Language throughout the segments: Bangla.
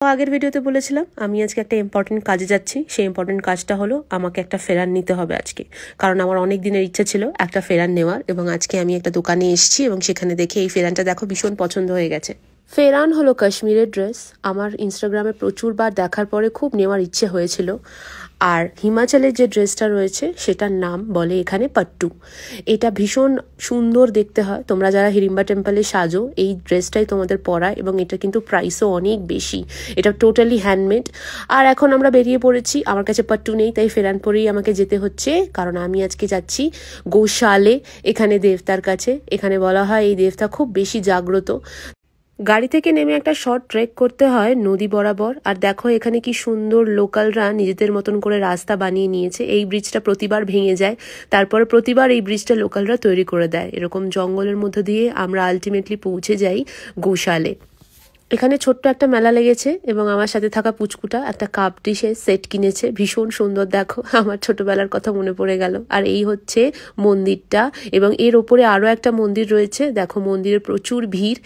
আগের ভিডিওতে বলেছিলাম আমি আজকে একটা ইম্পর্টেন্ট কাজে যাচ্ছি। সেই ইম্পর্টেন্ট কাজটা হলো আমাকে একটা ফেরান নিতে হবে আজকে, কারণ আমার অনেক দিনের ইচ্ছা ছিল একটা ফেরান নেওয়ার। এবং আজকে আমি একটা দোকানে এসেছি এবং সেখানে দেখে এই ফেরানটা দেখো ভীষণ পছন্দ হয়ে গেছে। ফেরান হলো কাশ্মীরের ড্রেস। আমার ইনস্টাগ্রামে প্রচুরবার দেখার পরে খুব নেওয়ার ইচ্ছে হয়েছিল। আর হিমাচলের যে ড্রেসটা রয়েছে সেটার নাম বলে এখানে পাট্টু। এটা ভীষণ সুন্দর দেখতে হয়। তোমরা যারা হিড়িম্বা টেম্পলে সাজো এই ড্রেসটাই তোমাদের পরায়, এবং এটা কিন্তু প্রাইসও অনেক বেশি। এটা টোটালি হ্যান্ডমেড। আর এখন আমরা বেরিয়ে পড়েছি। আমার কাছে পাট্টু নেই, তাই ফেরান পরেই আমাকে যেতে হচ্ছে, কারণ আমি আজকে যাচ্ছি গোশালে, এখানে দেবতার কাছে। এখানে বলা হয় এই দেবতা খুব বেশি জাগ্রত। গাড়ি থেকে নেমে একটা শর্ট ট্রেক করতে হয় নদী বরাবর। আর দেখো এখানে কি সুন্দর লোকালরা নিজেদের মতন করে রাস্তা বানিয়ে নিয়েছে। এই ব্রিজটা প্রতিবার ভেঙে যায়, তারপরে প্রতিবার এই ব্রিজটা লোকালরা তৈরি করে দেয়। এরকম জঙ্গলের মধ্যে দিয়ে আমরা আলটিমেটলি পৌঁছে যাই গোশালে। এখানে ছোট্ট একটা মেলা লেগেছে এবং আমার সাথে থাকা পুচকুটা একটা কাপ ডিশের সেট কিনেছে। ভীষণ সুন্দর, দেখো আমার ছোটবেলার কথা মনে পড়ে গেল। আর এই হচ্ছে মন্দিরটা, এবং এর ওপরে আরো একটা মন্দির রয়েছে। দেখো মন্দিরে প্রচুর ভিড়।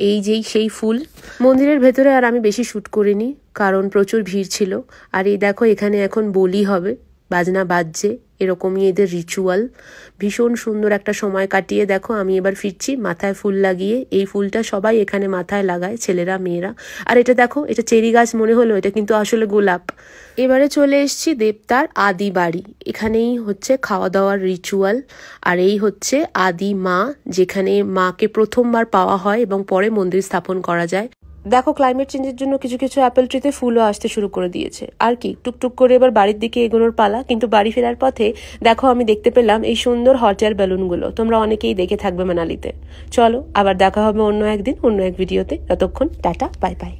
এই যেই সেই ফুল। মন্দিরের ভেতরে আর আমি বেশি শুট করিনি, কারণ প্রচুর ভিড় ছিল। আর এই দেখো এখানে এখন বলি হবে, বাজনা বাজছে, এরকমই এদের রিচুয়াল। ভীষণ সুন্দর একটা সময় কাটিয়ে দেখো আমি এবার ফিরছি মাথায় ফুল লাগিয়ে। এই ফুলটা সবাই এখানে মাথায় লাগায়, ছেলেরা মেয়েরা। আর এটা দেখো, এটা চেরি গাছ মনে হলো, এটা কিন্তু আসলে গোলাপ। এবারে চলে এসেছি দেবতার আদি বাড়ি। এখানেই হচ্ছে খাওয়া দাওয়ার রিচুয়াল। আর এই হচ্ছে আদি মা, যেখানে মাকে প্রথমবার পাওয়া হয় এবং পরে মন্দির স্থাপন করা যায়। দেখো ক্লাইমেট চেঞ্জের জন্য কিছু কিছু অ্যাপেল ট্রিতে ফুলও আসতে শুরু করে দিয়েছে। আর কি টুকটুক করে এবার বাড়ির দিকে এগোনোর পালা। কিন্তু বাড়ি ফেরার পথে দেখো আমি দেখতে পেলাম এই সুন্দর হট এয়ার বেলুনগুলো। তোমরা অনেকেই দেখে থাকবে মানালিতে। চলো আবার দেখা হবে অন্য একদিন অন্য এক ভিডিওতে। ততক্ষণ টাটা, বাই বাই।